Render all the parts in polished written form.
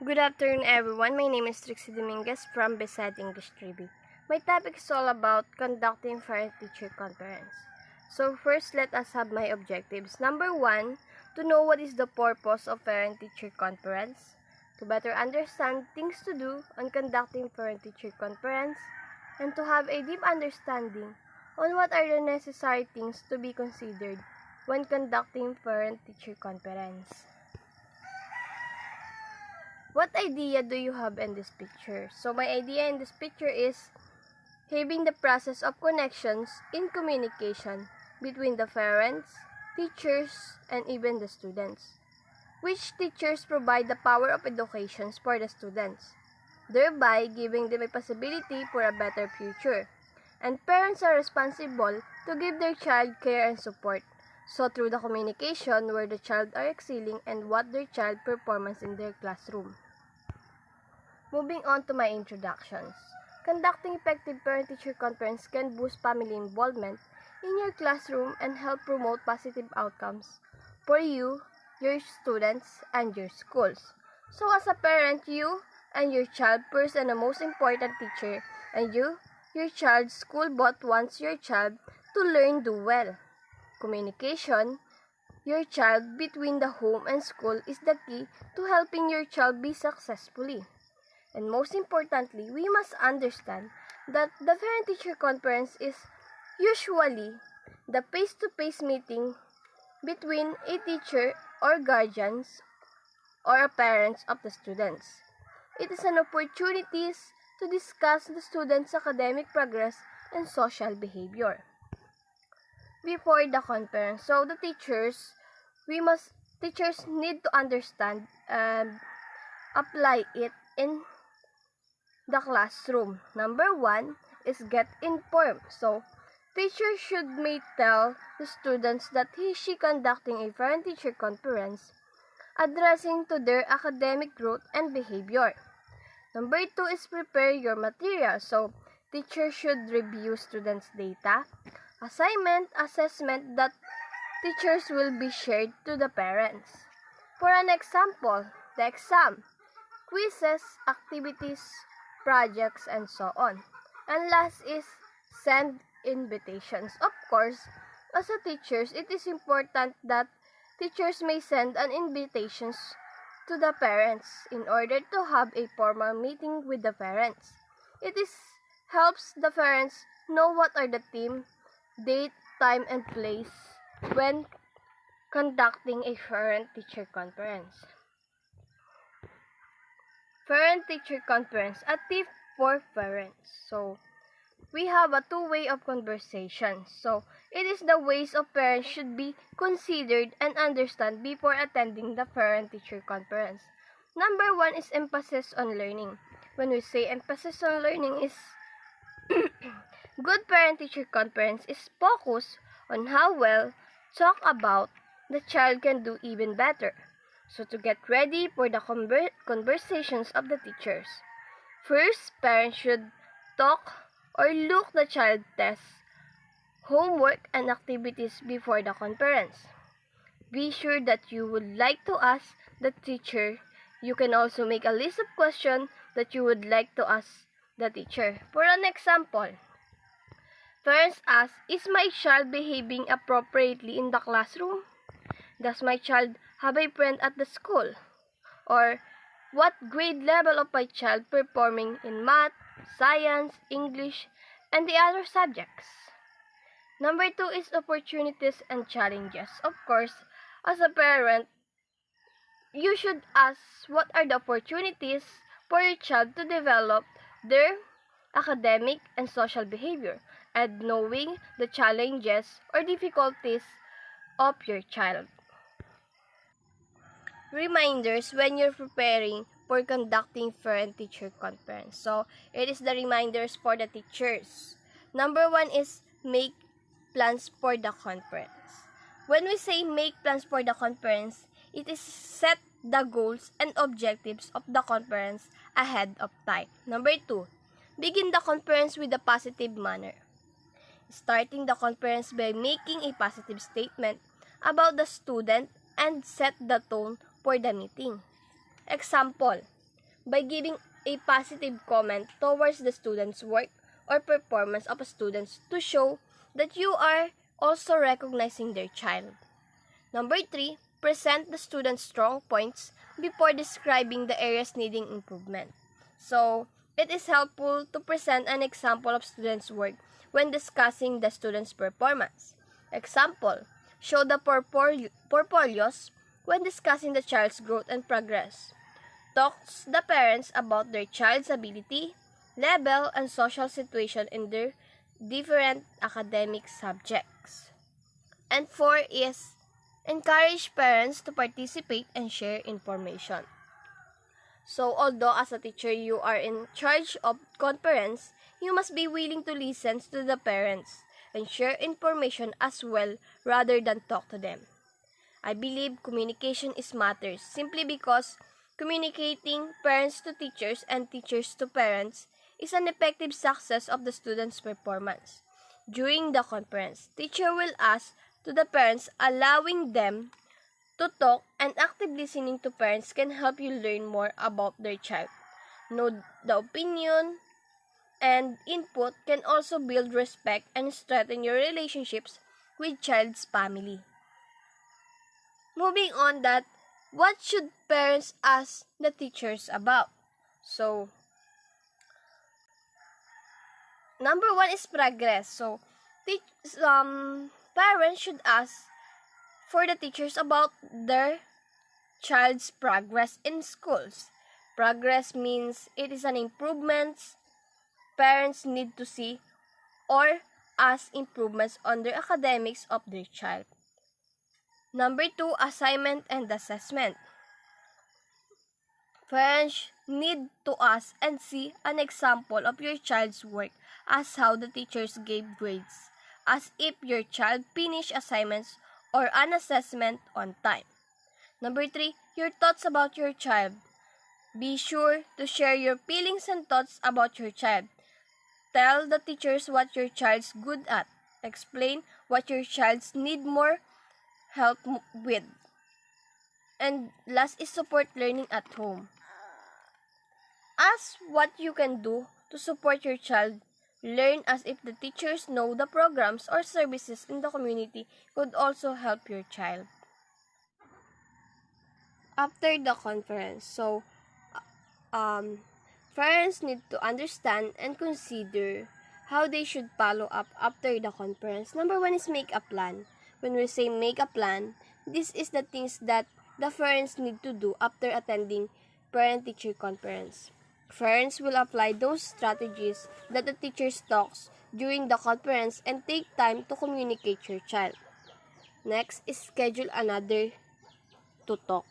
Good afternoon, everyone. My name is Trixie Dominguez from Beside English Trivia. My topic is all about conducting parent-teacher conference. So first, let us have my objectives. Number 1, to know what is the purpose of parent-teacher conference, to better understand things to do on conducting parent-teacher conference, and to have a deep understanding on what are the necessary things to be considered when conducting parent-teacher conference. What idea do you have in this picture? So my idea in this picture is having the process of connections in communication between the parents, teachers, and even the students, which teachers provide the power of education for the students, thereby giving them a possibility for a better future. And parents are responsible to give their child care and support. So through the communication where the child are excelling and what their child performance in their classroom. Moving on to my introductions. Conducting effective parent-teacher conference can boost family involvement in your classroom and help promote positive outcomes for you, your students, and your schools. So as a parent, you and your child first and the most important teacher, and you, your child's school both wants your child to learn do well. Communication, your child between the home and school is the key to helping your child be successfully. And most importantly, we must understand that the parent-teacher conference is usually the face-to-face meeting between a teacher or guardians or parents of the students. It is an opportunity to discuss the students' academic progress and social behavior. Before the conference, so the teachers need to understand and apply it in the classroom. Number 1 is get informed. So, teacher may tell the students that she conducting a parent-teacher conference addressing to their academic growth and behavior. Number 2 is prepare your material. So, teacher should review students' data, assignment, assessment that teachers will be shared to the parents. For an example, the exam, quizzes, activities, projects, and so on. And last is send invitations. Of course, as a teachers, it is important that teachers may send an invitations to the parents in order to have a formal meeting with the parents. It helps the parents know what are the theme, date, time, and place when conducting a parent-teacher conference. Parent-teacher conference, a tip for parents. So, we have a two-way of conversation. So, it is the ways of parents should be considered and understand before attending the parent-teacher conference. Number 1 is emphasis on learning. When we say emphasis on learning is good parent-teacher conference is focused on how well talk about the child can do even better. So to get ready for the conversations of the teachers, first, parents should talk or look the child tests, homework, and activities before the conference. Be sure that you would like to ask the teacher. You can also make a list of questions that you would like to ask the teacher. For an example, parents ask, is my child behaving appropriately in the classroom? Does my child have a friend at the school? Or what grade level of my child performing in math, science, English, and the other subjects? Number 2 is opportunities and challenges. Of course, as a parent, you should ask what are the opportunities for your child to develop their academic and social behavior, and knowing the challenges or difficulties of your child. Reminders when you're preparing for conducting parent-teacher conference. So, it is the reminders for the teachers. Number 1 is make plans for the conference. When we say make plans for the conference, it is set the goals and objectives of the conference ahead of time. Number 2, begin the conference with a positive manner. Starting the conference by making a positive statement about the student and set the tone for the meeting. Example, by giving a positive comment towards the student's work or performance of a student to show that you are also recognizing their child. Number 3, present the student's strong points before describing the areas needing improvement. So, it is helpful to present an example of student's work when discussing the student's performance. Example, show the portfolios when discussing the child's growth and progress. Talk to the parents about their child's ability, level, and social situation in their different academic subjects. And 4 is encourage parents to participate and share information. So, although as a teacher you are in charge of conference, you must be willing to listen to the parents and share information as well rather than talk to them. I believe communication is matters simply because communicating parents to teachers and teachers to parents is an effective success of the student's performance. During the conference, teacher will ask to the parents, allowing them to talk, and active listening to parents can help you learn more about their child. Know the opinion and input can also build respect and strengthen your relationships with child's family. Moving on, that what should parents ask the teachers about? So, number 1 is progress. So, parents should ask for the teachers about their child's progress in schools. Progress means it is an improvement parents need to see or ask improvements on the academics of their child. Number 2, assignment and assessment. Parents need to ask and see an example of your child's work as how the teachers gave grades, as if your child finished assignments or an assessment on time. Number 3, your thoughts about your child. Be sure to share your feelings and thoughts about your child. Tell the teachers what your child's good at. Explain what your child's need more help with. And last is support learning at home. Ask what you can do to support your child. Learn as if the teachers know the programs or services in the community could also help your child. After the conference, so parents need to understand and consider how they should follow up after the conference. Number 1 is make a plan. When we say make a plan, this is the things that the parents need to do after attending parent-teacher conference. Parents will apply those strategies that the teachers talks during the conference and take time to communicate your child. Next is schedule another to talk.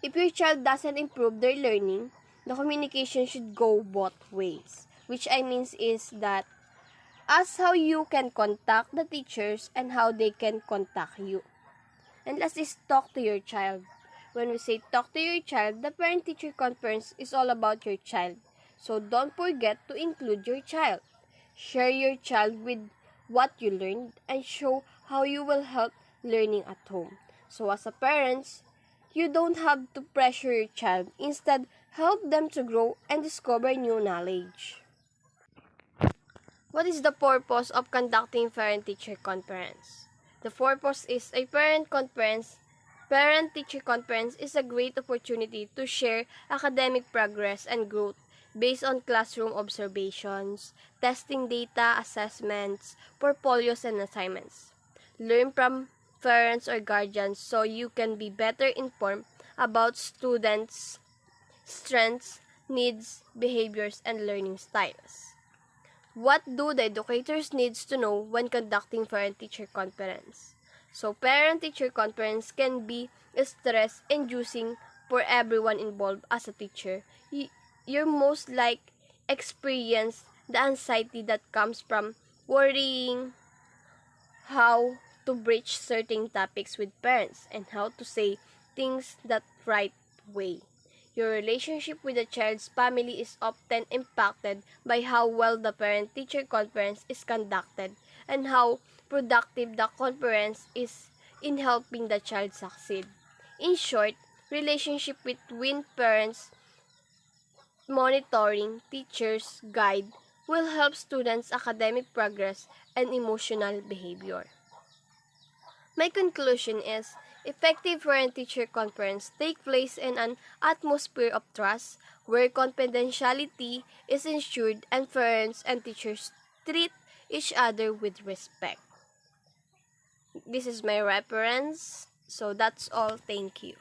If your child doesn't improve their learning, the communication should go both ways. Which I means is that ask how you can contact the teachers and how they can contact you. And last is talk to your child. When we say talk to your child, the parent-teacher conference is all about your child. So don't forget to include your child. Share your child with what you learned and show how you will help learning at home. So as a parent, you don't have to pressure your child. Instead, help them to grow and discover new knowledge. What is the purpose of conducting parent-teacher conference? The purpose is a Parent-teacher conference is a great opportunity to share academic progress and growth based on classroom observations, testing data, assessments, portfolios, and assignments. Learn from parents or guardians so you can be better informed about students' strengths, needs, behaviors, and learning styles. What do the educators needs to know when conducting parent-teacher conference? So, parent-teacher conference can be stress-inducing for everyone involved as a teacher. You're most like experience the anxiety that comes from worrying how to breach certain topics with parents and how to say things that right way. Your relationship with the child's family is often impacted by how well the parent-teacher conference is conducted and how productive the conference is in helping the child succeed. In short, relationship between parents monitoring teachers' guide will help students' academic progress and emotional behavior. My conclusion is, effective parent-teacher conference take place in an atmosphere of trust where confidentiality is ensured and parents and teachers treat each other with respect. This is my reference. So that's all. Thank you.